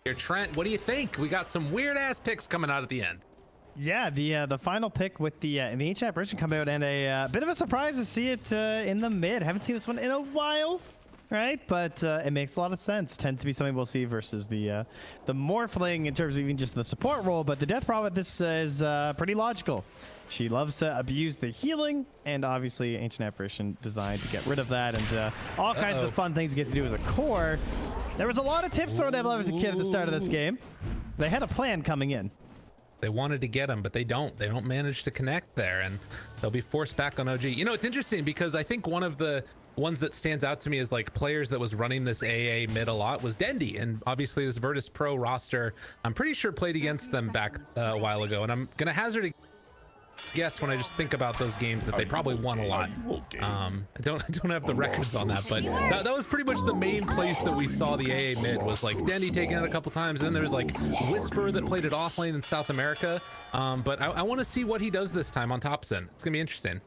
here. Trent, what do you think? We got some weird ass picks coming out at the end. Yeah, the final pick with the ancient apparition come out, and a bit of a surprise to see it in the mid. Haven't seen this one in a while, right? But it makes a lot of sense. Tends to be something we'll see versus the morphling in terms of even just the support role. But the death prophet, this is pretty logical. She loves to abuse the healing, and obviously ancient apparition designed to get rid of that, and all kinds of fun things you get to do as a core. There was a lot of tips thrown at Leverage Kid at the start of this game. They had a plan coming in. They wanted to get him, but they don't manage to connect there, and they'll be forced back on OG. You know, it's interesting because I think one of the ones that stands out to me as like players that was running this AA mid a lot was Dendy, and obviously this Virtus Pro roster, I'm pretty sure played against them back a while ago, and I'm gonna hazard a guess when I just think about those games that they probably won a lot. I don't have the records on that, but that was pretty much the main place that we saw the AA mid, was like Dendy taking it a couple times, and then there's like Whisper that played it off lane in South America. But I want to see what he does this time on Topson. It's gonna be interesting.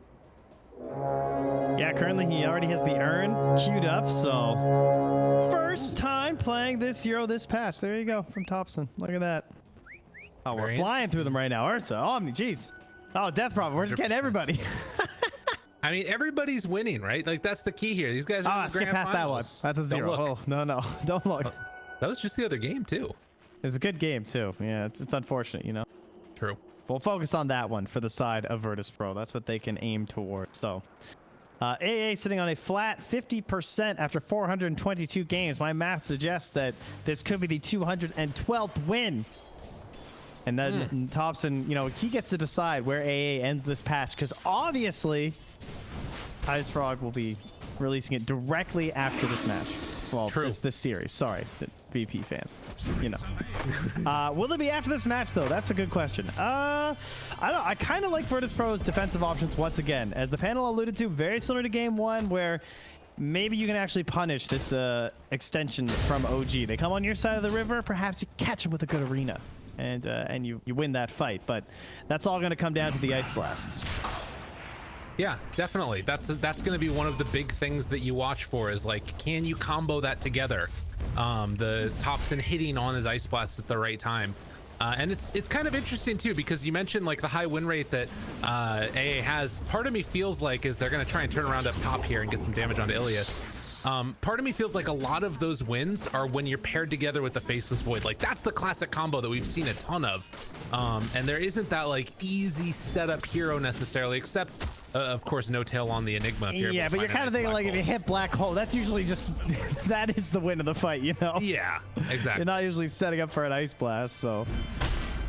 Yeah, currently he already has the urn queued up, so first time playing this Euro this patch. There you go, from Topson. Look at that. Oh, we're flying through them right now. Ursa, Omni, jeez. Oh, death prophet. We're just getting everybody. I mean, everybody's winning, right? Like, that's the key here. These guys are skip past finals. That one. That's a 0. Oh, no. Don't look. That was just the other game, too. It was a good game, too. Yeah, it's unfortunate, you know? True. We'll focus on that one for the side of Virtus Pro. That's what they can aim towards. So, AA sitting on a flat 50% after 422 games. My math suggests that this could be the 212th win. And then Topson, you know, he gets to decide where AA ends this patch, because obviously Ice Frog will be releasing it directly after this match. Well, this series. Sorry, the VP fan. You know. Will it be after this match, though? That's a good question. I don't know. I kind of like Virtus Pro's defensive options once again. As the panel alluded to, very similar to Game 1, where maybe you can actually punish this extension from OG. They come on your side of the river. Perhaps you catch them with a good arena. And you win that fight, but that's all going to come down to the ice blasts. Yeah, definitely. That's going to be one of the big things that you watch for, is like, can you combo that together? The Topson hitting on his ice blasts at the right time. And it's kind of interesting too, because you mentioned like the high win rate that AA has. Part of me feels like is they're going to try and turn around up top here and get some damage onto Ilias. Part of me feels like a lot of those wins are when you're paired together with the Faceless Void. Like, that's the classic combo that we've seen a ton of. And there isn't that like easy setup hero necessarily, except of course No Tail on the Enigma. Yeah, but you're kind of thinking like, if you hit Black Hole, that's usually just that is the win of the fight, you know? Yeah, exactly. You're not usually setting up for an ice blast, so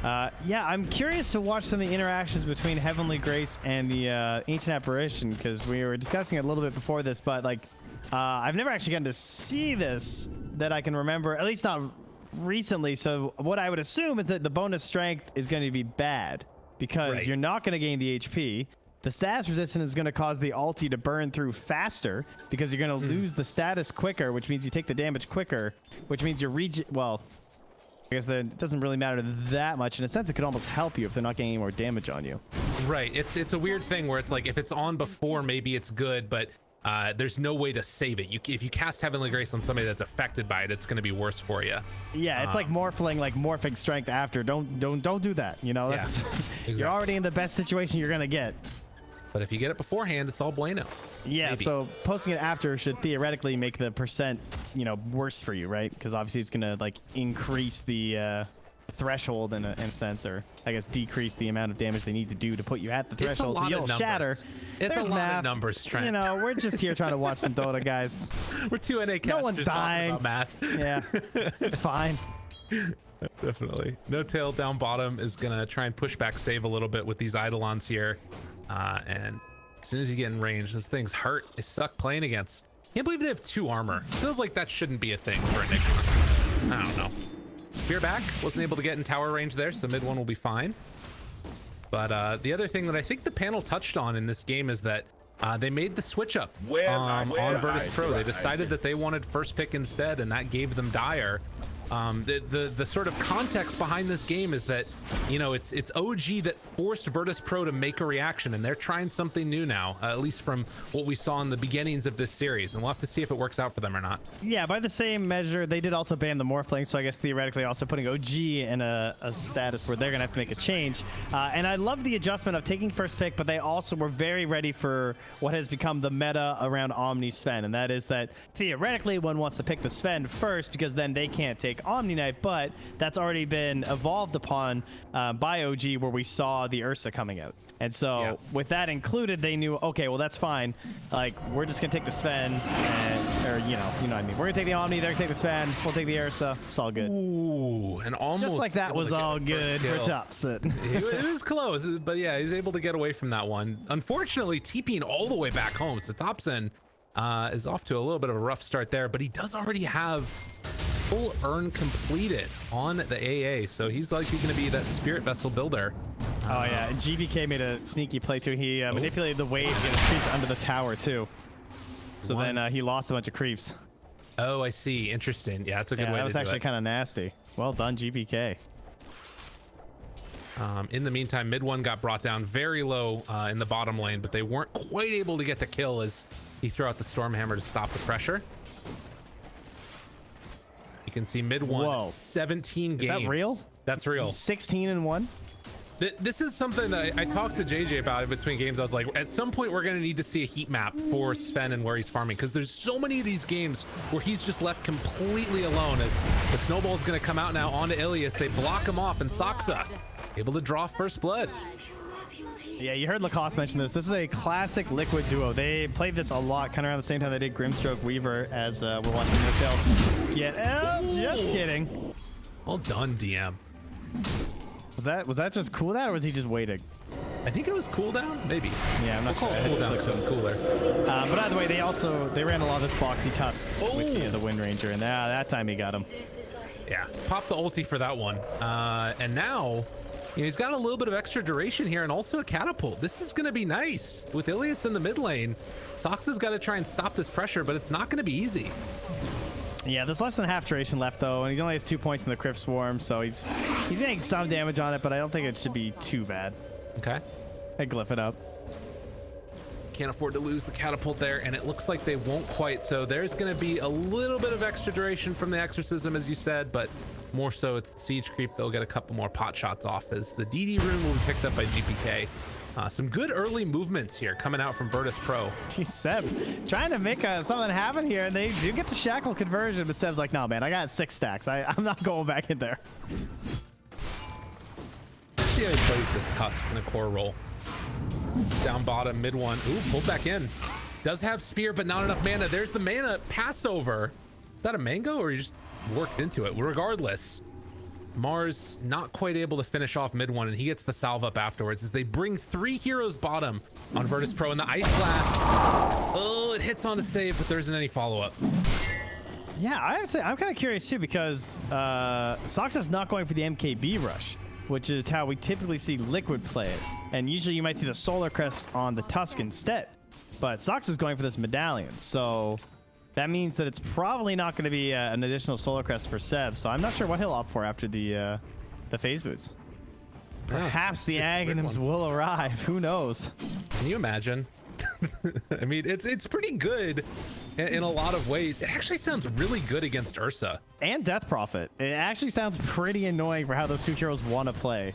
yeah, I'm curious to watch some of the interactions between Heavenly Grace and the Ancient Apparition, because we were discussing it a little bit before this, but like I've never actually gotten to see this that I can remember, at least not recently. So what I would assume is that the bonus strength is going to be bad, because you're not going to gain the HP. The status resistance is going to cause the ulti to burn through faster, because you're going to lose the status quicker, which means you take the damage quicker, which means your well, I guess it doesn't really matter that much. In a sense, it could almost help you if they're not getting any more damage on you. Right. It's a weird thing where it's like, if it's on before, maybe it's good, but there's no way to save it. If you cast Heavenly Grace on somebody that's affected by it, it's going to be worse for you. Yeah, it's like morphing strength after. Don't do that. You know, that's exactly. You're already in the best situation you're going to get. But if you get it beforehand, it's all bueno. Yeah, maybe. So posting it after should theoretically make the percent, you know, worse for you, right? Because obviously it's going to like increase the threshold in a sense, or I guess decrease the amount of damage they need to do to put you at the threshold. So you'll shatter. It's a lot of numbers, Trent. You know, we're just here trying to watch some Dota, guys. We're two NA casters. No one's dying. About math. Yeah, it's fine. Definitely. No Tail down bottom is gonna try and push back save a little bit with these Eidolons here, and as soon as you get in range, those things hurt. They suck playing against. Can't believe they have 2 armor. Feels like that shouldn't be a thing for Enigma. I don't know. Spear back, wasn't able to get in tower range there, so mid one will be fine. But the other thing that I think the panel touched on in this game is that they made the switch up on Virtus Pro. They decided that they wanted first pick instead, and that gave them Dire. The sort of context behind this game is that, you know, it's OG that forced Virtus Pro to make a reaction, and they're trying something new now, at least from what we saw in the beginnings of this series, and we'll have to see if it works out for them or not. Yeah, by the same measure, they did also ban the Morphling, so I guess theoretically also putting OG in a status where they're gonna have to make a change. And I love the adjustment of taking first pick, but they also were very ready for what has become the meta around Omni Sven, and that is that theoretically one wants to pick the Sven first because then they can't take Omni Knight, but that's already been evolved upon by OG, where we saw the Ursa coming out. And so with that included, they knew, okay, well, that's fine. Like, we're just gonna take the Sven, or you know what I mean. We're gonna take the Omni, they're gonna take the Sven, we'll take the Ursa. It's all good. Ooh, and almost just like that was all good for Topson. It was close, but yeah, he's able to get away from that one. Unfortunately, TPing all the way back home, so Topson is off to a little bit of a rough start there, but he does already have full earn completed on the AA, so he's likely going to be that Spirit Vessel builder. Oh yeah, and GBK made a sneaky play too. He manipulated the wave to get his creeps under the tower too. So then he lost a bunch of creeps. Oh, I see. Interesting. Yeah, that's a good way to do it. That was actually kind of nasty. Well done, GBK. In the meantime, mid one got brought down very low in the bottom lane, but they weren't quite able to get the kill as he threw out the Stormhammer to stop the pressure. You can see mid one, 17 games. Is that real? That's real. 16-1. This is something that I talked to JJ about in between games. I was like, at some point we're going to need to see a heat map for Sven and where he's farming, because there's so many of these games where he's just left completely alone as the snowball is going to come out now onto Ilias. They block him off, and Saksa able to draw first blood. Yeah, you heard Lacoste mention this. This is a classic Liquid duo. They played this a lot, kind of around the same time they did Grimstroke Weaver, as we're watching Notel get. Just kidding. Well done, DM. Was that just cooldown, or was he just waiting? I think it was cooldown, maybe. Yeah, I'm not sure. Cooldown because it's cooler. But either way, they ran a lot of this boxy tusk with the Wind Ranger, and that time he got him. Yeah, pop the ulti for that one. And now, you know, he's got a little bit of extra duration here and also a catapult. This is going to be nice with Ilias in the mid lane. Soxa's got to try and stop this pressure, but it's not going to be easy. Yeah, there's less than half duration left though, and he only has 2 points in the Crypt Swarm, so he's getting some damage on it, but I don't think it should be too bad. Okay. I glyph it up. Can't afford to lose the catapult there, and it looks like they won't quite. So there's going to be a little bit of extra duration from the exorcism, as you said, but more so it's the siege creep. They'll get a couple more pot shots off as the DD rune will be picked up by GPK. Some good early movements here coming out from Virtus Pro. Geez, Seb trying to make something happen here, and they do get the shackle conversion, but Seb's like, no, man, I got 6 stacks. I'm not going back in there. Let's see how he plays this Tusk in a core role. Down bottom, mid one. Ooh, pulled back in. Does have spear, but not enough mana. There's the mana Passover. Is that a mango, or you just worked into it? Regardless, Mars not quite able to finish off mid one, and he gets the salve up afterwards as they bring 3 heroes bottom on Virtus Pro, and the Ice Blast. Oh, it hits on the save, but there isn't any follow-up. Yeah, I have to say, I'm kind of curious too, because Soxa's not going for the MKB rush, which is how we typically see Liquid play it. And usually you might see the Solar Crest on the Tusk instead. But Soxa's going for this Medallion, so that means that it's probably not going to be an additional Solar Crest for Seb. So I'm not sure what he'll opt for after the Phase Boots. Perhaps the Aghanims will arrive. Who knows? Can you imagine? I mean, it's pretty good in a lot of ways. It actually sounds really good against Ursa. And Death Prophet. It actually sounds pretty annoying for how those 2 heroes want to play.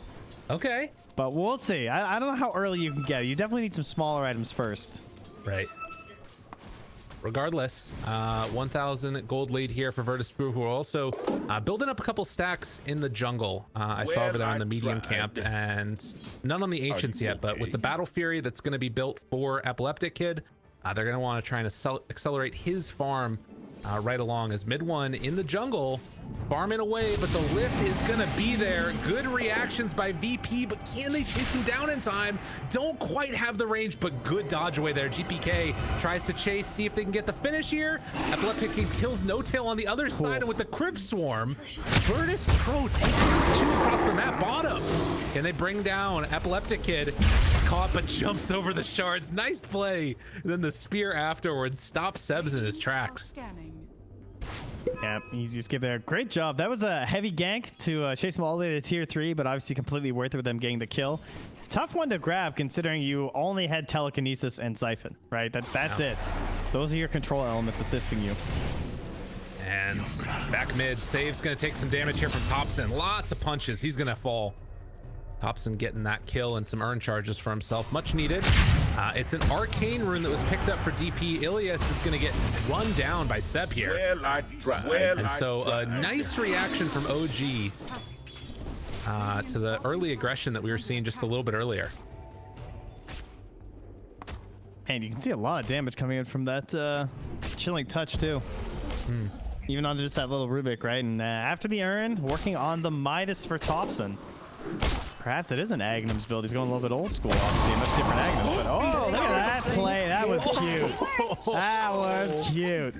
Okay. But we'll see. I don't know how early you can get it. You definitely need some smaller items first. Right. Regardless, 1,000 gold lead here for Virtus Pro, who are also building up a couple stacks in the jungle. I saw over there in the medium camp, and none on the Ancients yet, but with the Battle Fury that's going to be built for Epileptic Kid, they're going to want to try and accelerate his farm right along as mid one in the jungle, farming away, but the lift is gonna be there. Good reactions by VP, but can they chase him down in time? Don't quite have the range, but good dodge away there. GPK tries to chase, see if they can get the finish here. Epileptic King kills No Tail on the other side, and with the Crypt Swarm, Virtus Pro takes out 2 across the map bottom. Can they bring down Epileptic Kid? Caught, but jumps over the shards. Nice play. And then the spear afterwards stops Sebs in his tracks. Yep, easy skip there. Great job. That was a heavy gank to chase him all the way to tier 3, but obviously completely worth it with them getting the kill. Tough one to grab considering you only had telekinesis and siphon, right? That's it. Those are your control elements assisting you. And back mid, Save's gonna take some damage here from Thompson. Lots of punches. He's gonna fall. Thompson getting that kill and some earn charges for himself. Much needed. It's an arcane rune that was picked up for DP. Ilias is gonna get run down by Seb here. And so a nice reaction from OG to the early aggression that we were seeing just a little bit earlier. And you can see a lot of damage coming in from that chilling touch too. Even on just that little Rubik, right? And after the urn, working on the Midas for Thompson. Perhaps it is an Agnum's build. He's going a little bit old school, obviously. A much different Agnum. But oh, look at that play. That was cute. That was cute.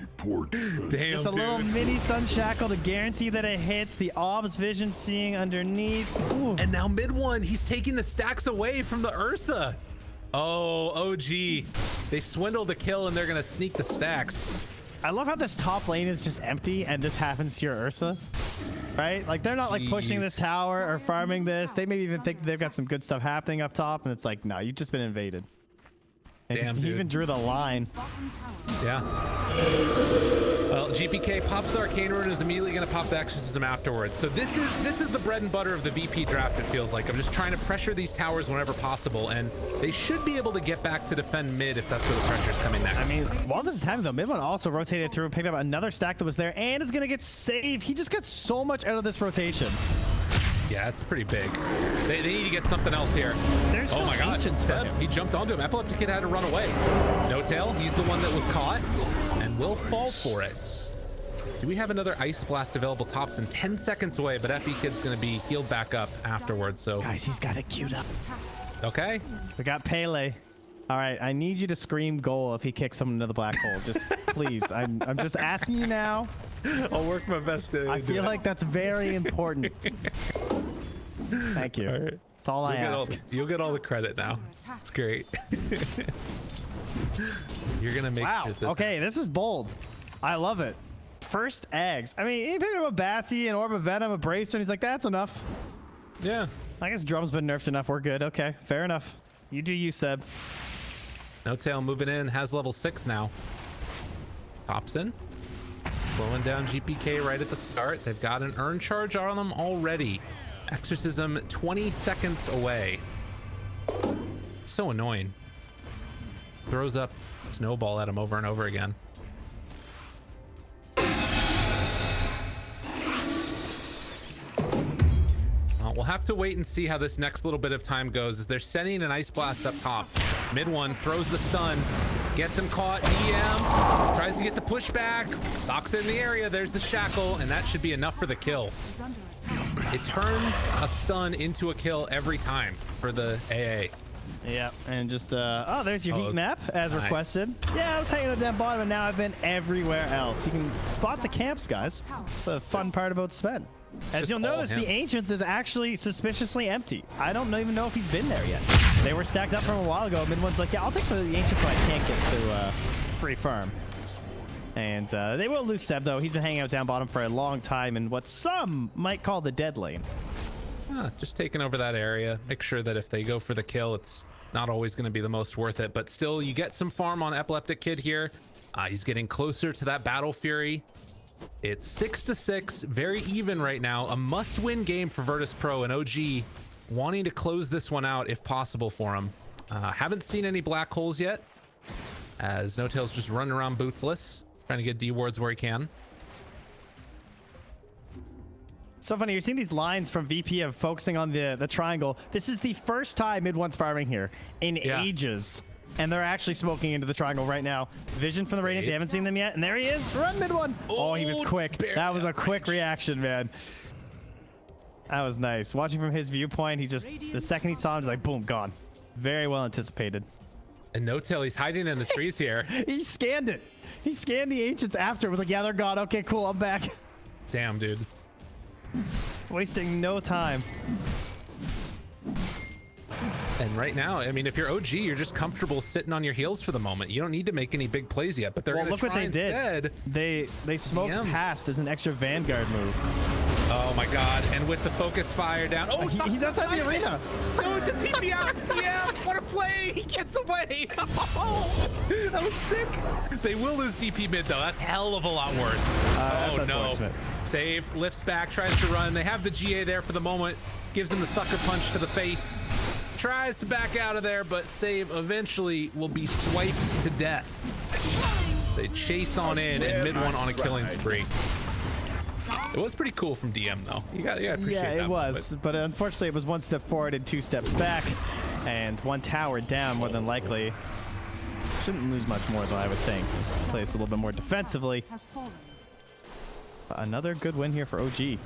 Damn, just a little mini Sun Shackle to guarantee that it hits. The Ob's vision seeing underneath. Ooh. And now mid one, he's taking the stacks away from the Ursa. Oh, OG. They swindled the kill and they're going to sneak the stacks. I love how this top lane is just empty and this happens to your Ursa, right? Like they're not like pushing this tower or farming this. They maybe even think they've got some good stuff happening up top and it's like, no, you've just been invaded. And Damn, he even drew the line. Yeah. Well, GPK pops the Arcane Rune and is immediately going to pop the Exorcism afterwards. So this is the bread and butter of the VP draft, it feels like. I'm just trying to pressure these towers whenever possible, and they should be able to get back to defend mid if that's where the pressure's coming next. I mean, while this is happening, though, mid one also rotated through, picked up another stack that was there, and is going to get saved. He just got so much out of this rotation. Yeah, it's pretty big. They need to get something else here. There's oh no my god, Seb, he jumped onto him. Epileptic Kid had to run away. No Tail, he's the one that was caught and will fall for it. Do we have another Ice Blast available? Tops in 10 seconds away, but FE Kid's gonna be healed back up afterwards, so. Guys, he's got it queued up. Okay. We got Pele. All right, I need you to scream goal if he kicks someone into the black hole. Just please, I'm just asking you now. I'll work my best to I feel like that's very important. Thank you. All right. That's all I ask. You'll get all the credit now. It's great. You're gonna make wow. sure Okay, this is bold. I love it. First eggs. I mean, he picked up a Bassi, an Orb of Venom, a Bracer, and he's like, that's enough. Yeah. I guess Drum's been nerfed enough. We're good. Okay, fair enough. You do you, Seb. No Tail moving in, has level 6 now. Pops in. Slowing down GPK right at the start. They've got an earn charge on them already. Exorcism 20 seconds away. So annoying. Throws up snowball at him over and over again. We'll have to wait and see how this next little bit of time goes as they're sending an Ice Blast up top. Mid one throws the stun, gets him caught, EM, tries to get the pushback, stalks in the area, there's the shackle, and that should be enough for the kill. It turns a stun into a kill every time for the AA. Yeah, and just, oh, there's your heat map as nice. Requested. Yeah, I was hanging out down bottom, and now I've been everywhere else. You can spot the camps, guys. It's the fun part about Sven. As you'll notice, the Ancients is actually suspiciously empty. I don't even know if he's been there yet. They were stacked up from a while ago. Mid one's like, yeah, I'll take some of the Ancients so I can't get to free farm. And they will lose Seb, though. He's been hanging out down bottom for a long time in what some might call the dead lane. Just taking over that area. Make sure that if they go for the kill, it's not always going to be the most worth it. But still, you get some farm on Epileptic Kid here. He's getting closer to that Battle Fury. It's 6-6, very even right now. A must-win game for Virtus Pro, and OG wanting to close this one out if possible for him. Haven't seen any black holes yet, as No Tail's just running around bootsless, trying to get D wards where he can. So funny, you're seeing these lines from VP of focusing on the triangle. This is the first time mid one's farming here in ages. And they're actually smoking into the triangle right now. Vision from the Radiant, they haven't seen them yet. And there he is, run mid one. Oh, he was quick. That was a quick reaction, man. That was nice. Watching from his viewpoint, he just, the second he saw him, he's like, boom, gone. Very well anticipated. And No Tail, he's hiding in the trees here. He scanned it. He scanned the Ancients after. Was like, yeah, they're gone. Okay, cool, I'm back. Damn, dude. Wasting no time. And And right now, I mean, if you're OG, you're just comfortable sitting on your heels for the moment. You don't need to make any big plays yet, but they're going to try instead. They smoked past as an extra Vanguard move. Oh my God. And with the focus fire down. Oh, he's outside the arena. No, does he be out? DM, what a play. He gets away. Oh, that was sick. They will lose DP mid, though. That's hell of a lot worse. Oh, no. Save, lifts back, tries to run. They have the GA there for the moment. Gives him the sucker punch to the face. Tries to back out of there, but Save eventually will be swiped to death. They chase on in, and mid one on a killing spree. It was pretty cool from DM, though. You gotta appreciate that. Yeah, it was, but unfortunately, it was 1 step forward and 2 steps back, and 1 tower down, more than likely. Shouldn't lose much more, though, I would think. Plays a little bit more defensively. But another good win here for OG.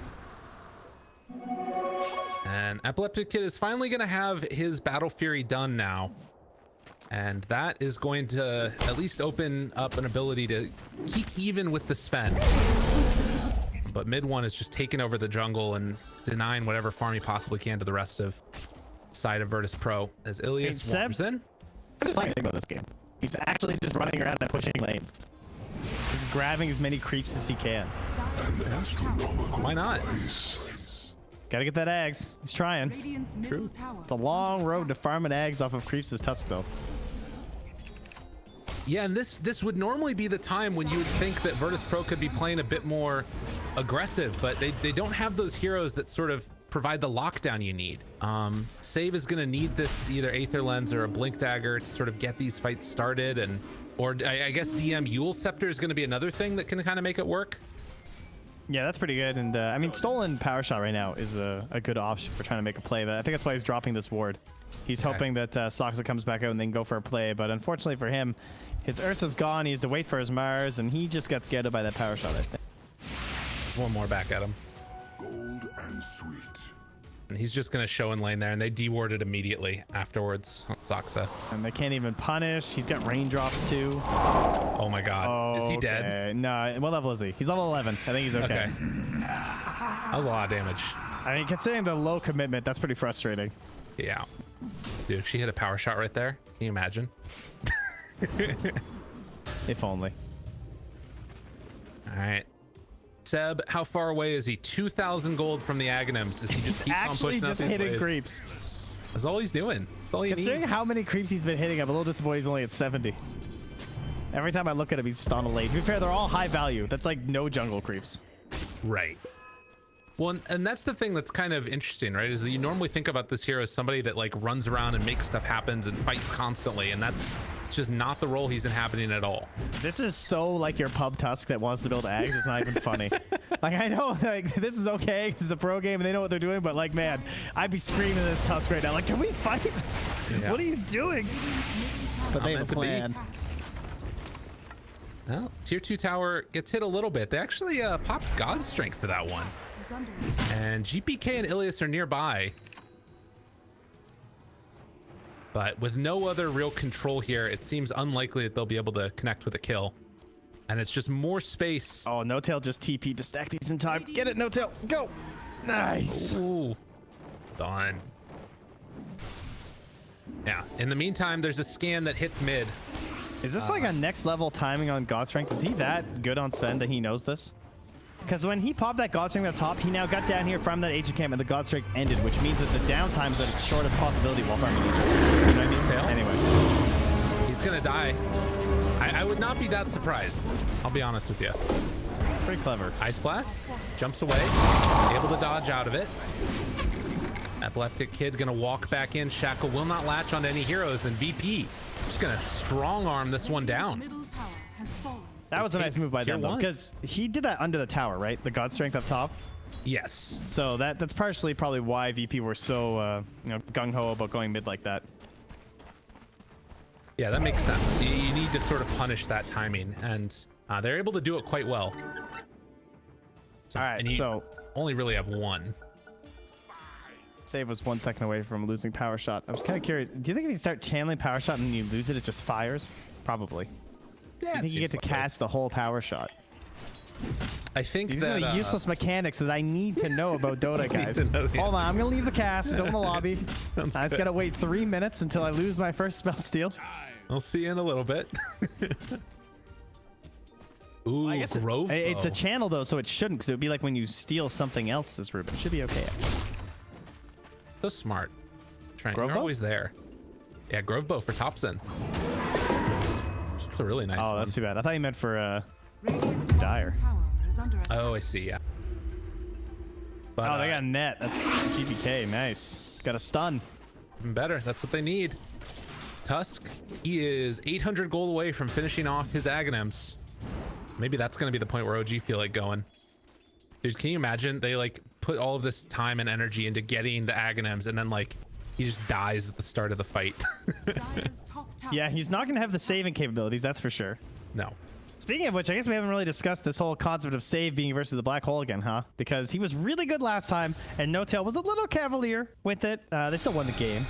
And Epileptic Kid is finally going to have his Battle Fury done now. And that is going to at least open up an ability to keep even with the Sven. But mid one is just taking over the jungle and denying whatever farm he possibly can to the rest of side of Virtus Pro as Ilias warms in. I just like about this game. He's actually just running around and pushing lanes. Just grabbing as many creeps as he can. Why not? Gotta get that Ags. He's trying. True. It's a long road to farming Ags off of Creeps' Tusk, though. Yeah, and this would normally be the time when you would think that Virtus Pro could be playing a bit more aggressive, but they don't have those heroes that sort of provide the lockdown you need. Save is going to need this either Aether Lens or a Blink Dagger to sort of get these fights started, and or I guess DM Yule Scepter is going to be another thing that can kind of make it work. Yeah, that's pretty good. And I mean, Stolen Power Shot right now is a good option for trying to make a play. But I think that's why he's dropping this ward. He's hoping that Soxa comes back out and then go for a play. But unfortunately for him, his Ursa's gone. He has to wait for his Mars, and he just got scared by that Power Shot, I think. One more back at him. Gold and sweet. And he's just going to show in lane there, and they dewarded immediately afterwards on Soxa. And they can't even punish. He's got raindrops too. Oh my God. Is he dead? No. What level is he? He's level 11. I think he's okay. That was a lot of damage. I mean, considering the low commitment, that's pretty frustrating. Yeah. Dude, if she hit a power shot right there, can you imagine? If only. All right. Seb, how far away is he? 2,000 gold from the Aghanims. Is he just keep on pushing just hitting creeps? That's all he's doing. That's all he needs. Considering how many creeps he's been hitting, I'm a little disappointed he's only at 70. Every time I look at him, he's just on a lane. To be fair, they're all high value. That's like no jungle creeps. Right. Well, and that's the thing that's kind of interesting, right? Is that you normally think about this hero as somebody that like runs around and makes stuff happen and fights constantly, and that's just not the role he's inhabiting at all. This is so like your pub Tusk that wants to build Ags. It's not even funny. Like, I know like this is okay because it's a pro game and they know what they're doing, but like, man, I'd be screaming this Tusk right now. Like, can we fight? Yeah. What are you doing? But they have a plan. Well, tier 2 tower gets hit a little bit. They actually popped God Strength to that one. And GPK and Ilias are nearby. But with no other real control here, it seems unlikely that they'll be able to connect with a kill. And it's just more space. Oh, No Tail just TP to stack these in time. Get it, No Tail. Go. Nice. Ooh. Done. Yeah. In the meantime, there's a scan that hits mid. Is this like a next level timing on God Strength? Is he that good on Sven that he knows this? Because when he popped that God Strength up top, he now got down here from that agent camp and the God Strength ended, which means that the downtime is at its shortest possibility while farming agents. You know what I mean? Tail? Anyway. He's gonna die. I would not be that surprised. I'll be honest with you. Pretty clever. Ice Blast, jumps away, able to dodge out of it. Epileptic Kid gonna walk back in. Shackle will not latch onto any heroes, and VP just gonna strong arm this one down. That was a nice move by them, though, because he did that under the tower, right? The God Strength up top. Yes. So that's partially probably why VP were so gung-ho about going mid like that. Yeah, that makes sense. You need to sort of punish that timing, and they're able to do it quite well. So, all right, and so only really have one. Save was 1 second away from losing Power Shot. I was kind of curious. Do you think if you start channeling Power Shot and you lose it, it just fires? Probably. Yeah, I think you get to cast the whole Power Shot. I think These that are the useless mechanics that I need to know about Dota, guys. Hold on, I'm gonna leave the cast. He's in the lobby. I just gotta wait 3 minutes until I lose my first spell steal. I'll see you in a little bit. Ooh, I guess Grove Bow. it's a channel though, so it shouldn't, because it would be like when you steal something else's Ruben. It should be okay. So smart. Trent, Grove you're Bow? always there. Yeah, Grove Bow for Topson. It's a really nice Oh, one. that's too bad. I thought you meant for Radiant's Dire. bottom tower is under attack. Oh, I see, yeah. But, oh, they got a net. That's GPK. Nice. Got a stun. even better. That's what they need. Tusk, he is 800 gold away from finishing off his Aghanims. Maybe that's going to be the point where OG feel like going. Dude, can you imagine? They like put all of this time and energy into getting the Aghanims, and then like he just dies at the start of the fight. Dire's top tower Yeah, he's not going to have the saving capabilities, that's for sure. No. Speaking of which, I guess we haven't really discussed this whole concept of save being versus the black hole again, huh? Because he was really good last time, and No Tail was a little cavalier with it. They still won the game,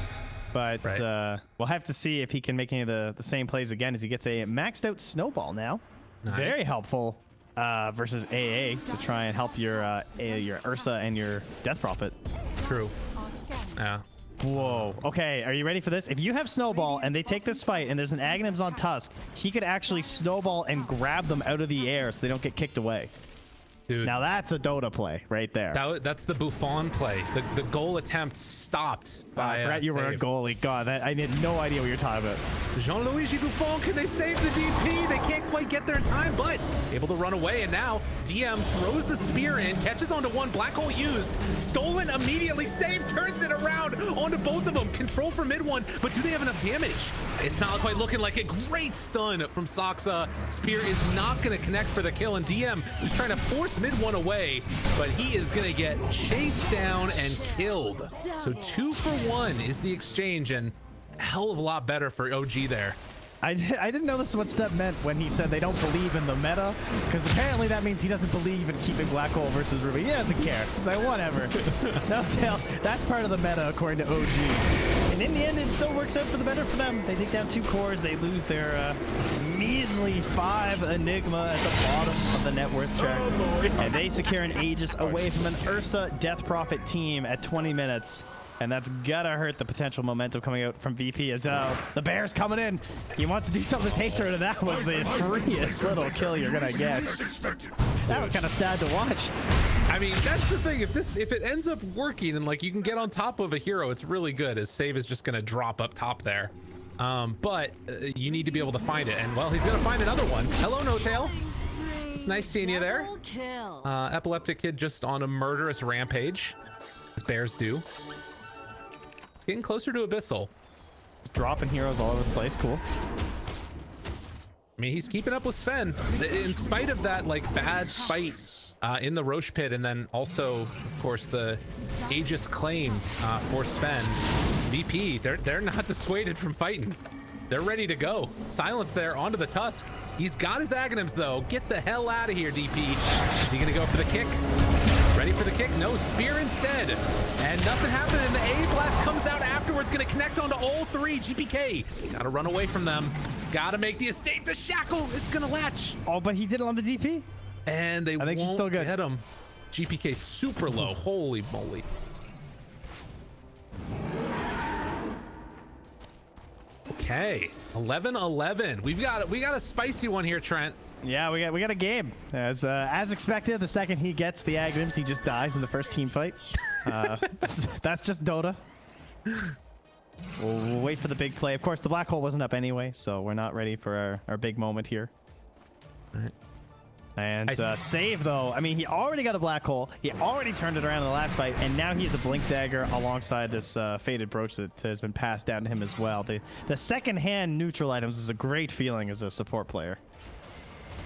but Right. we'll have to see if he can make any of the same plays again as he gets a maxed out snowball now. Nice. Very helpful versus AA to try and help your Ursa and your Death Prophet. True. are scanning. Yeah. Whoa. Okay, are you ready for this? If you have Snowball and they take this fight and there's an Aghanims on Tusk, he could actually Snowball and grab them out of the air so they don't get kicked away. Dude. Now that's a Dota play right there. That's the Buffon play. The goal attempt stopped by I forgot you were a save. goalie. God, I had no idea what you're talking about. Jean-Louis Buffon, can they save the DP? They can't quite get there in time, but able to run away. And now DM throws the spear in, catches onto one, black hole used, stolen immediately, saved, turns it around onto both of them. Control for mid one, but do they have enough damage? It's not quite looking like a great stun from Saksa. Spear is not going to connect for the kill, and DM is trying to force mid one away, but he is going to get chased down and killed. So 2 for 1 is the exchange, and a hell of a lot better for OG there. I didn't know this is what Seb meant when he said they don't believe in the meta, because apparently that means he doesn't believe in keeping Black Hole versus Ruby. He doesn't care. He's like, whatever. No Tail, that's part of the meta according to OG. And in the end, it still works out for the better for them. They take down 2 cores. They lose their measly 5 Enigma at the bottom of the net worth chart. And they secure an Aegis away from an Ursa Death Prophet team at 20 minutes. And that's gotta hurt the potential momentum coming out from VP as the Bear's coming in. He wants to do something to taster, and that was the freest little kill you're gonna get. That was kind of sad to watch. I mean, that's the thing. If it ends up working and like you can get on top of a hero, it's really good. His save is just gonna drop up top there. But you need to be able to find it, and well, he's gonna find another one. Hello, No Tail. It's nice seeing you there. Double kill. Epileptic Kid just on a murderous rampage, as bears do. Getting closer to Abyssal. Dropping heroes all over the place. Cool. I mean, he's keeping up with Sven in spite of that like bad fight in the Roche pit, and then also, of course, the Aegis claimed for Sven. VP, they're not dissuaded from fighting. They're ready to go. Silent there onto the Tusk. He's got his Aghanims though. Get the hell out of here, DP. Is he gonna go for the kick? Ready for the kick? No, spear instead. And nothing happened, and the A blast comes out afterwards, gonna connect onto all 3. GPK, gotta run away from them. Gotta make the escape. The shackle, it's gonna latch. Oh, but he did it on the DP? And they I think she's won't still good. get him. GPK super low, holy moly. Okay, 11-11. We got a spicy one here, Trent. Yeah, we got a game. As expected, the second he gets the Aghanims, he just dies in the first team fight. That's just Dota. We'll wait for the big play. Of course, the black hole wasn't up anyway, so we're not ready for our big moment here. All right. And save, though. I mean, he already got a black hole. He already turned it around in the last fight, and now he has a blink dagger alongside this faded brooch that has been passed down to him as well. The second-hand neutral items is a great feeling as a support player.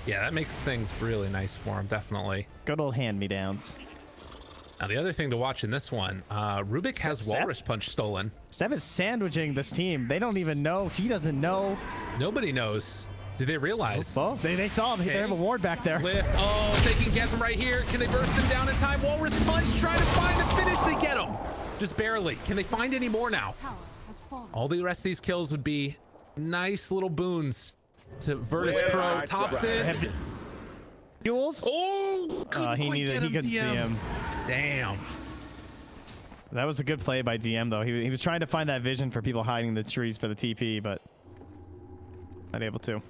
Yeah, that makes things really nice for him, definitely. Good old hand-me-downs. Now, the other thing to watch in this one, Rubik has Seb? Walrus Punch stolen. Seb is sandwiching this team. They don't even know. He doesn't know. Nobody knows. Do they realize? Well, they saw him. They have a ward back there. Lift. Oh, if they can get him right here. Can they burst him down in time? Walrus Punch, try to find a finish. They get him. Just barely. Can they find any more now? Tower has fallen. All the rest of these kills would be nice little boons to Virtus Pro. Tops in. Jules. Oh, He couldn't see him. Damn. That was a good play by DM though. He was trying to find that vision for people hiding in the trees for the TP, but not able to.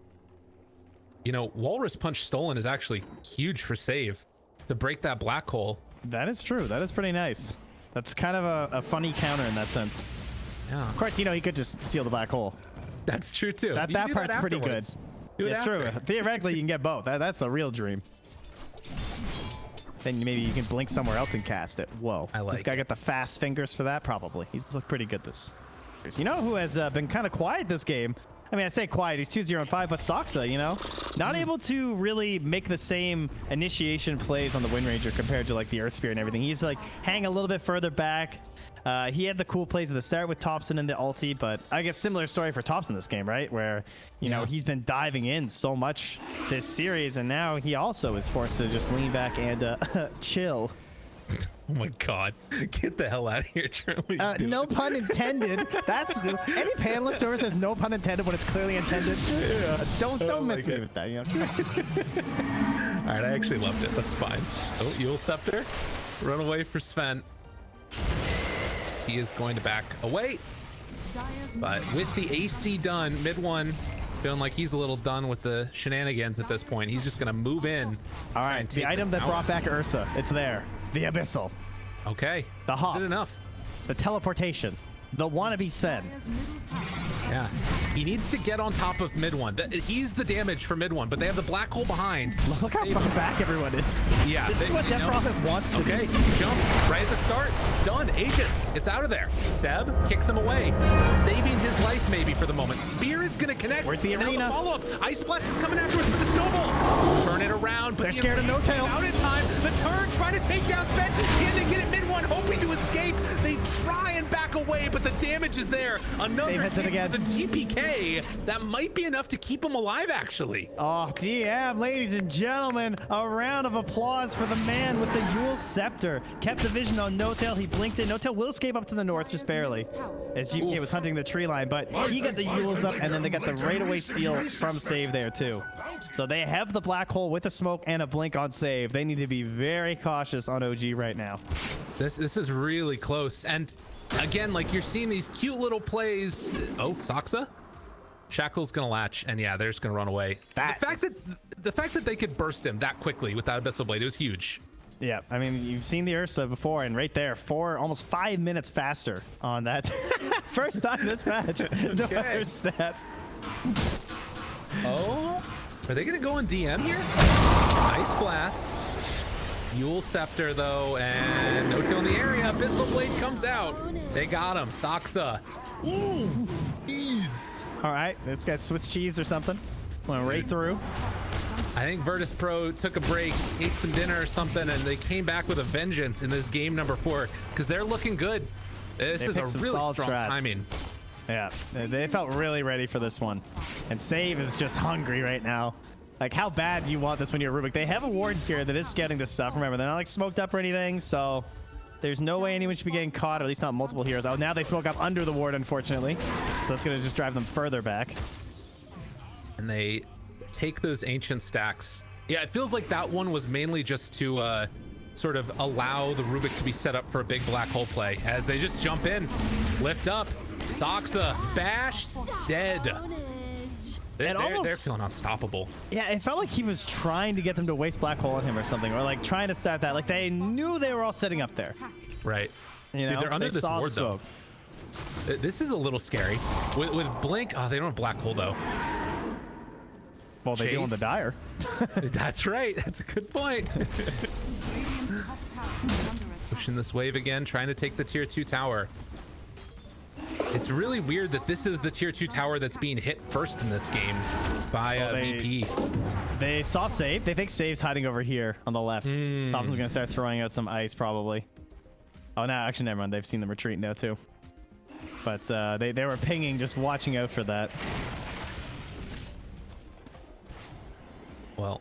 You know, Walrus Punch stolen is actually huge for save to break that black hole. That is true. That is pretty nice. That's kind of a funny counter in that sense. Yeah. Of course, you know, he could just seal the black hole. That's true too. That part's pretty good. Do it It's true. after. Theoretically, you can get both. That's the real dream. Then maybe you can blink somewhere else and cast it. Whoa. I Does like this guy it. get the fast fingers for that? Probably. He's looked pretty good this. You know who has been kind of quiet this game? I mean, I say quiet. He's 2-0-5, but Soxa, you know, not able to really make the same initiation plays on the Wind Ranger compared to like the Earth Spear and everything. He's like hang a little bit further back. He had the cool plays at the start with Thompson and the ulti, but I guess similar story for Thompson this game, right? Where, you know, he's been diving in so much this series, and now he also is forced to just lean back and chill. Oh my god. Get the hell out of here, Trent. What are you doing? No pun intended. That's any panelist who says no pun intended when it's clearly intended. Don't mess me with that. You know? All right, I actually loved it. That's fine. Oh, Yule Scepter. Run away for Sven. He is going to back away. Dire's But with the AC done, mid one, feeling like he's a little done with the shenanigans at this point. He's just going to move in. All right, the item that brought back Ursa. It's there. The Abyssal. Okay. The hop. Is it enough? The teleportation. The wannabe Sven. Dire's middle tower. Yeah. He needs to get on top of mid one. He's the damage for mid one, but they have the black hole behind. Look how Save far him. back everyone is. Yeah. This is what Death Prophet wants to Okay, do. jump right at the start. Done. Aegis, it's out of there. Seb kicks him away, saving his life maybe for the moment. Spear is going to connect. Where's the Now arena? follow-up. Ice Blast is coming afterwards with the snowball. Turn it around. But They're scared of No-Tail. Out in time. The turn trying to take down Sven. Can they get it mid one, hoping to escape? They try and back away, but the damage is there. Another Save hits it hit again. with the TPK. That might be enough to keep him alive, actually. Oh, DM, ladies and gentlemen, a round of applause for the man with the Yule Scepter. Kept the vision on No-Tail. He blinked in. No-Tail will escape up to the north, just barely, as GPK was hunting the tree line, but he got the Yules up, and then they got the right-away steal from Save there, too. So they have the black hole with a smoke and a blink on Save. They need to be very cautious on OG right now. This is really close. And again, like you're seeing these cute little plays. Oh, Soxa? Shackle's gonna latch, and yeah, they're just gonna run away. The fact that they could burst him that quickly with that Abyssal Blade, it was huge. Yeah, I mean, you've seen the Ursa before, and right there, almost 5 minutes faster on that. First time this match. No other stats. Oh, are they gonna go on DM here? Ice Blast. Yule Scepter though, and No-Tail in the area. Abyssal Blade comes out. They got him. Soxa. Ooh, ease. All right, this guy's Swiss cheese or something. Went right through. I think Virtus Pro took a break, ate some dinner or something, and they came back with a vengeance in this game number 4 because they're looking good. This They is a picked some really solid strong strats. timing. Yeah, they felt really ready for this one. And Save is just hungry right now. Like, how bad do you want this when you're Rubik? They have a ward here that is scouting this stuff. Remember, they're not like smoked up or anything, so there's no way anyone should be getting caught, or at least not multiple heroes. Oh, now they smoke up under the ward, unfortunately. So that's going to just drive them further back. And they take those ancient stacks. Yeah, it feels like that one was mainly just to sort of allow the Rubik to be set up for a big black hole play as they just jump in, lift up. Soxa bashed, dead. They're feeling unstoppable. Yeah, it felt like he was trying to get them to waste black hole on him or something, or like trying to start that. Like they knew they were all setting up there. Right. You know, Dude, they're under this saw ward the though. smoke. This is a little scary. With Blink, oh, they don't have black hole though. Well, they do on the Chase. Dire. That's right. That's a good point. Radiant's top tower is under attack. Pushing this wave again, trying to take the tier 2 tower. It's really weird that this is the tier 2 tower that's being hit first in this game by VP. They saw Save. They think Save's hiding over here on the left. Hmm. Thompson's gonna start throwing out some ice probably. Oh, no, actually, never mind. They've seen them retreat now too. But they were pinging, just watching out for that. Well,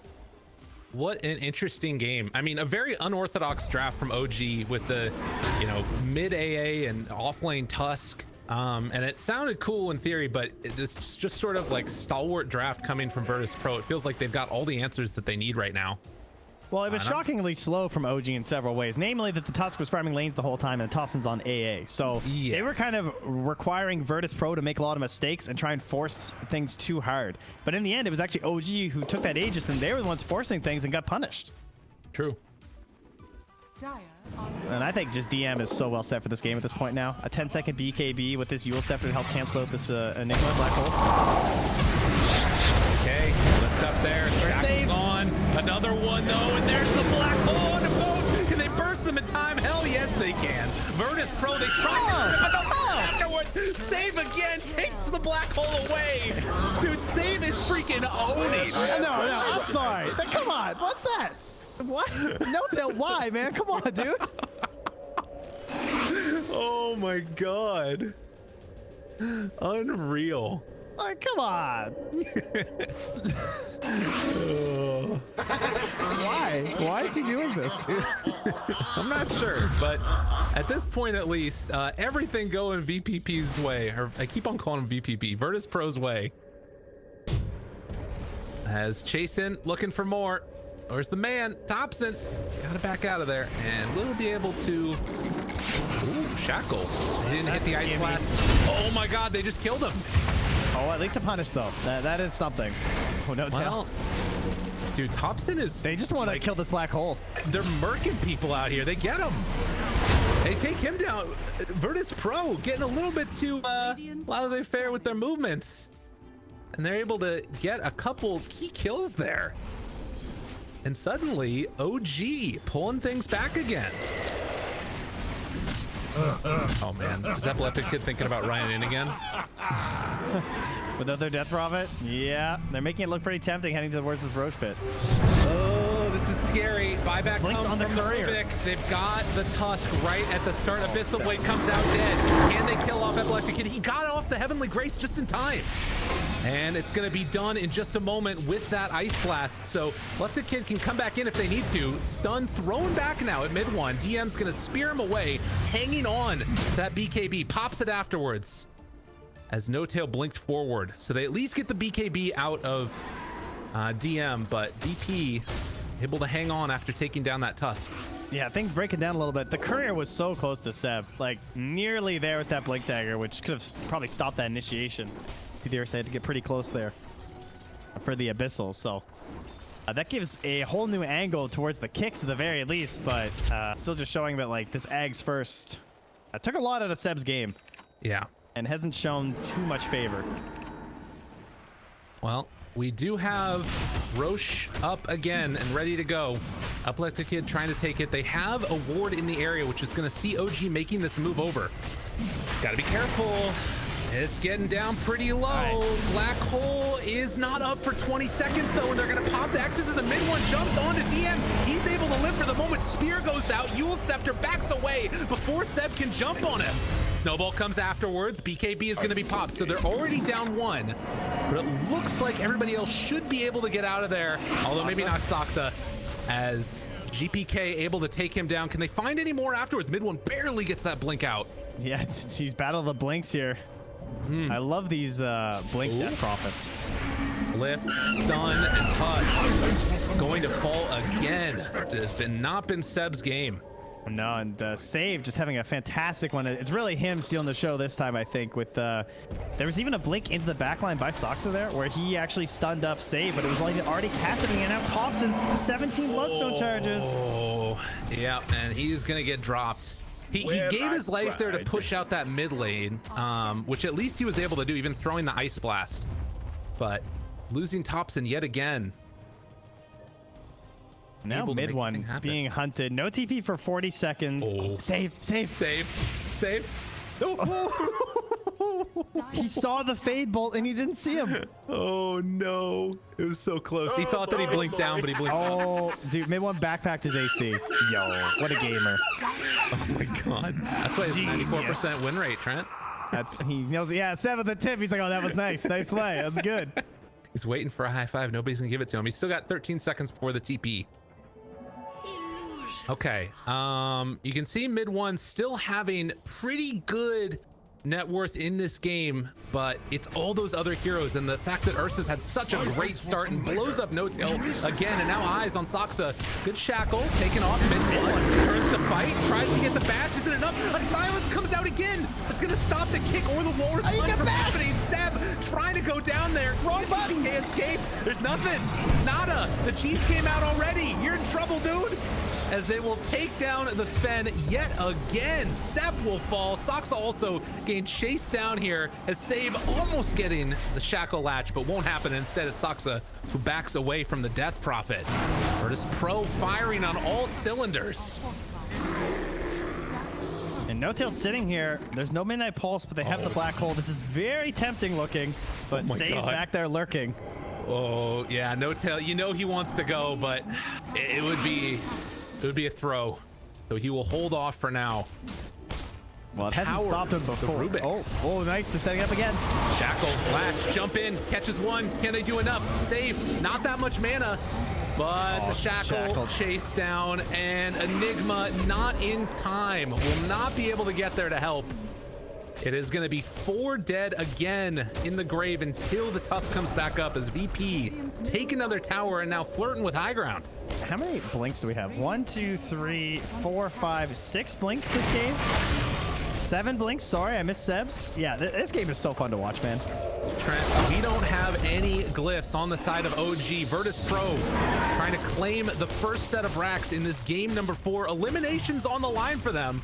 what an interesting game. I mean, a very unorthodox draft from OG with the, you know, mid AA and offlane Tusk. And it sounded cool in theory, but it's just sort of like stalwart draft coming from Virtus Pro. It feels like they've got all the answers that they need right now. Well, it was shockingly slow from OG in several ways. Namely, that the Tusk was farming lanes the whole time and Thompson's on AA. So they were kind of requiring Virtus Pro to make a lot of mistakes and try and force things too hard. But in the end, it was actually OG who took that Aegis, and they were the ones forcing things and got punished. True. Dire are And I think just DM is so well set for this game at this point now. A 10-second BKB with this Yule Scepter to help cancel out this Enigma Black Hole. Okay, lift up there. Shackle's on. Another one, though, and there's the Black Hole on the boat. Can they burst them in time? Hell yes, they can. Virtus Pro, they try but afterwards, Save again takes the Black Hole away. Dude, Save is freaking owning. No, I'm sorry. Come on, what's that? What? No tell why, man? Come on, dude. Oh my god. Unreal. Like, come on. Why is he doing this? I'm not sure, but at this point at least, everything going VPP's way, or I keep on calling him VPP, Virtus Pro's way. As Chasen looking for more. Where's the man? Thompson. Gotta back out of there, and we'll be able to. Ooh, Shackle. They didn't hit the ice blast. Oh my god, they just killed him. Oh, at least a punish though. That is something. Oh no, Well, dude, Thompson is. they just want to kill this black hole. They're murking people out here. They get him. They take him down. Virtus Pro getting a little bit too laissez-faire with their movements, and they're able to get a couple key kills there. And suddenly, OG pulling things back again. Oh man, is Epileptic Kid thinking about Ryan in again? Without their Death Prophet? Yeah, they're making it look pretty tempting heading towards this Roach Pit. Oh, this is scary. Buyback Blinks comes on the from the courier. Rubik. They've got the Tusk right at the start. Abyssal Blade comes out dead. Can they kill off Epileptic Kid? He got off the Heavenly Grace just in time. And it's going to be done in just a moment with that Ice Blast. So Epileptic Kid can come back in if they need to. Stun thrown back now at mid one. DM's going to spear him away, hanging on to that BKB. Pops it afterwards as No Tail blinked forward. So they at least get the BKB out of DM, but BP able to hang on after taking down that Tusk. Yeah, things breaking down a little bit. The courier was so close to Seb, like nearly there with that Blink Dagger, which could have probably stopped that initiation. Tidira had to get pretty close there for the Abyssal, so that gives a whole new angle towards the kicks at the very least, but still just showing that like this Ags first took a lot out of Seb's game. Yeah. And hasn't shown too much favor. Well, we do have Roche up again and ready to go. Epileptic Kid trying to take it. They have a ward in the area, which is going to see OG making this move over. Got to be careful. It's getting down pretty low. Right. Black Hole is not up for 20 seconds, though, and they're going to pop the X's as a mid one jumps onto DM. He's able to live for the moment. Spear goes out. Yule Scepter backs away before Seb can jump on him. Snowball comes afterwards. BKB is going to be popped, so they're already down one. But it looks like everybody else should be able to get out of there, although maybe not Soxa, as GPK able to take him down. Can they find any more afterwards? Mid one barely gets that blink out. Yeah, she's battle of the blinks here. I love these blink Death Prophets. Lift, stun, and Tusk going to fall again. It has not been Seb's game. No, and Save just having a fantastic one. It's really him stealing the show this time, I think. With there was even a blink into the backline by Soxa there, where he actually stunned up Save, but it was like already casting, and now Thompson 17 Bloodstone charges. Oh, yeah, and he's gonna get dropped. He gave his life there to push out that mid lane, which at least he was able to do, even throwing the Ice Blast. But losing Thompson yet again. Now mid one being hunted. No TP for 40 seconds. Oh. Save. No. He saw the Fade Bolt and he didn't see him. Oh no. It was so close. He thought that he blinked down, but he blinked up. Oh, dude, mid one backpacked his AC. Yo, what a gamer. Oh my god. That's why it's 94% win rate, Trent. He knows. Yeah, 7th tip. He's like, oh, that was nice. Nice play. That's good. He's waiting for a high five. Nobody's gonna give it to him. He's still got 13 seconds before the TP. Okay. You can see mid one still having pretty good net worth in this game, but it's all those other heroes, and the fact that Ursa's had such a great start and blows up No-Tail again, and now eyes on Saksa. Good shackle, taken off mid-one, turns to fight, tries to get the bash, isn't enough. A silence comes out again. It's gonna stop the kick or the walrus punch from happening. Seb trying to go down there. Wrong button, can't escape. There's nothing, nada. The cheese came out already. You're in trouble, dude. As they will take down the Sven yet again. Seb will fall. Saksa also gained chase down here as Save almost getting the shackle latch, but won't happen. Instead, it's Saksa who backs away from the Death Prophet. Virtus Pro firing on all cylinders. And No-Tail's sitting here. There's no Midnight Pulse, but they have the Black Hole. This is very tempting looking, but Save's back there lurking. Oh, yeah, No-Tail, you know he wants to go, but it would be a throw. So he will hold off for now. Well, it hasn't stopped him before. Oh, nice. They're setting up again. Shackle, Flash, jump in, catches one. Can they do enough? Save, not that much mana. But the shackle chase down, and Enigma not in time. Will not be able to get there to help. It is going to be 4 dead again in the grave until the Tusk comes back up as VP take another tower and now flirting with high ground. How many blinks do we have? 1, 2, 3, 4, 5, 6 blinks this game? 7 blinks. Sorry, I missed Seb's. Yeah, this game is so fun to watch, man. Trent, we don't have any glyphs on the side of OG. Virtus Pro trying to claim the first set of racks in this game number 4. Eliminations on the line for them.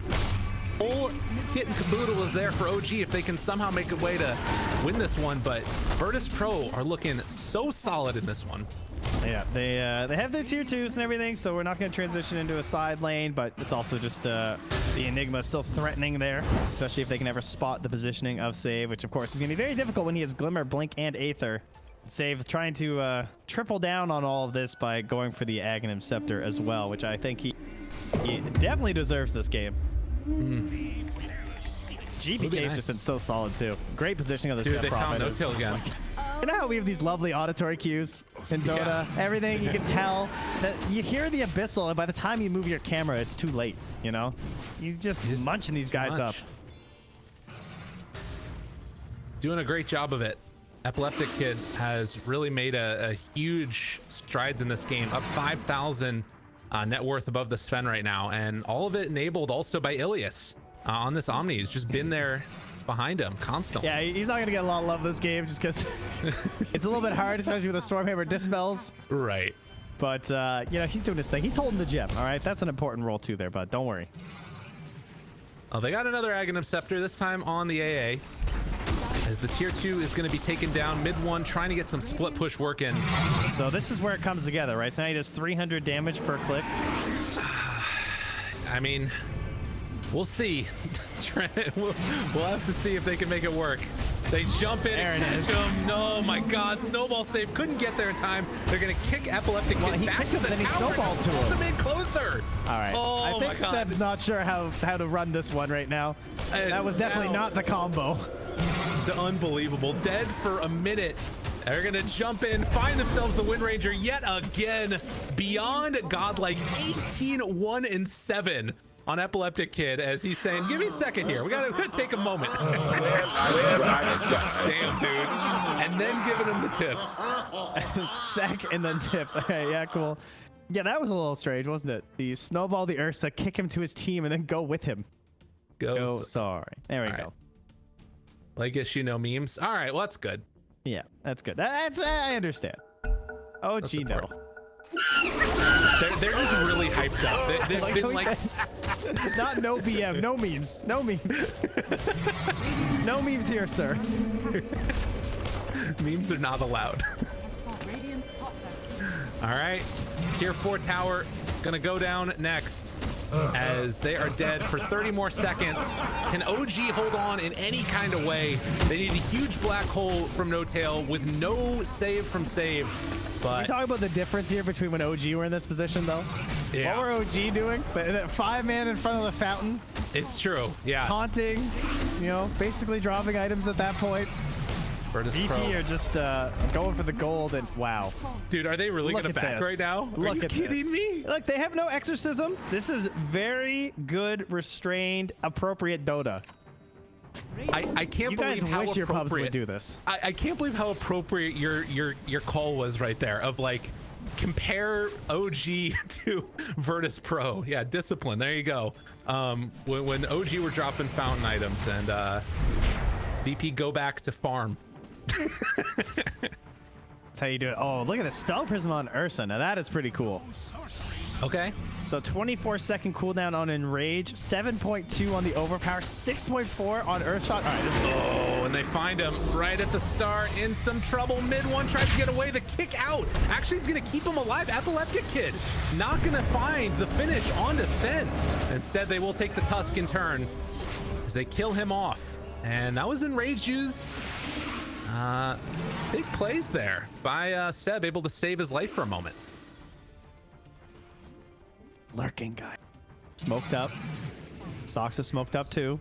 Whole kit and caboodle is there for OG if they can somehow make a way to win this one, but Virtus Pro are looking so solid in this one. Yeah, they have their tier 2s and everything, so we're not going to transition into a side lane, but it's also just the Enigma still threatening there, especially if they can ever spot the positioning of Save, which of course is going to be very difficult when he has Glimmer, Blink, and Aether. Save trying to triple down on all of this by going for the Aghanim Scepter as well, which I think he definitely deserves this game. GPK's just been so solid too. Great positioning of this. Dude, they found No-Tail again. You know how we have these lovely auditory cues in Dota? Yeah. Everything, you can tell that you hear the Abyssal, and by the time you move your camera, it's too late, you know? He's just munching these guys up. Doing a great job of it. Epileptic Kid has really made a huge strides in this game, up 5,000 net worth above the Sven right now, and all of it enabled also by Ilias on this Omni. He's just been there behind him constantly. Yeah, he's not gonna get a lot of love this game just because it's a little bit hard, especially with the Stormhammer dispels. Right. But you know, he's doing his thing. He's holding the gem. All right, that's an important role too there, but don't worry. Oh, they got another Aghanim Scepter, this time on the AA. As the tier 2 is going to be taken down mid-1, trying to get some split push work in. So this is where it comes together, right? So now he does 300 damage per click. I mean, we'll see. Trent, we'll have to see if they can make it work. They jump in and catch him. No, my God. Snowball save. Couldn't get there in time. They're going to kick Epileptic Kid back to the tower. He snowballed to him. Him in closer. All right. Oh, I think Seb's not sure how to run this one right now. That was definitely not the combo. It's unbelievable. Dead for a minute. They're gonna jump in, find themselves the Wind Ranger yet again. Beyond godlike, 18-1-7 on Epileptic Kid, as he's saying, give me a second here. We gotta take a moment. Damn, dude. And then giving him the tips. Sec and then tips. Okay, yeah, cool. Yeah, that was a little strange, wasn't it? The snowball the Ursa, kick him to his team, and then go with him. Go sorry. There we go. Well, I guess you know memes. All right, well, that's good. Yeah, that's good. I understand. Oh, gee, no. They're just really hyped up. They've been like... Not no BM, no memes. No memes. No memes here, sir. Memes are not allowed. All right, tier 4 tower gonna go down next as they are dead for 30 more seconds. Can OG hold on in any kind of way? They need a huge black hole from No-Tail with no save from Save. But we talk about the difference here between when OG were in this position, though. Yeah. What were OG doing? But 5-man in front of the fountain. It's true. Yeah. Taunting, you know, basically dropping items at that point. VP are just going for the gold, and wow. Dude, are they really going to back right now? Are you kidding me? Look, they have no exorcism. This is very good, restrained, appropriate Dota. I can't You believe guys how wish your pubs appropriate. would do this. I can't believe how appropriate your call was right there of like compare OG to Virtus Pro. Yeah, discipline. There you go. When OG were dropping fountain items and VP go back to farm. That's how you do it. Oh, look at the spell prism on Ursa. Now that is pretty cool. Okay. So 24-second cooldown on Enrage, 7.2 on the Overpower, 6.4 on Earthshot. All right, this is Oh, and they find him right at the start in some trouble. Mid one tries to get away. The kick out. Actually, he's going to keep him alive. Epileptic Kid not going to find the finish onto Sven. Instead, they will take the Tusk in turn as they kill him off. And that was Enrage used. Big plays there by Seb, able to save his life for a moment. lurking guy. Smoked up. Socks is smoked up too.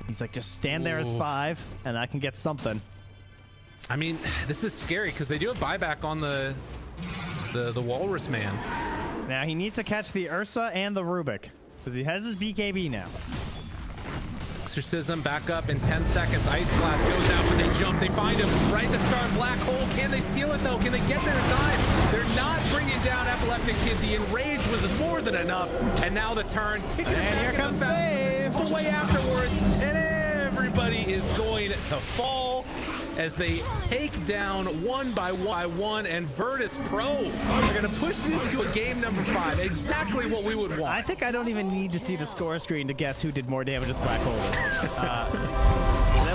He's like, just stand there as 5 and I can get something. I mean, this is scary because they do have buyback on the Walrus Man. Now he needs to catch the Ursa and the Rubik because he has his BKB now. Exorcism back up in 10 seconds. Ice Blast goes out, but they jump. They find him right at the start. Black Hole. Can they steal it though? Can they get there in time? They're not bringing down Epileptic Kid. The Enrage was more than enough. And now the turn. Kicking And here comes Save. Pull away afterwards. And everybody is going to fall as they take down one by one. And Virtus Pro are going to push this to a game number 5. Exactly what we would want. I think I don't even need to see the score screen to guess who did more damage with Black Hole.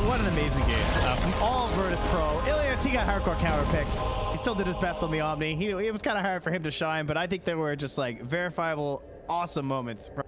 What an amazing game. From all Virtus Pro. Ilias, he got hardcore counter picked. He still did his best on the Omni. It was kind of hard for him to shine, but I think there were just like verifiable awesome moments from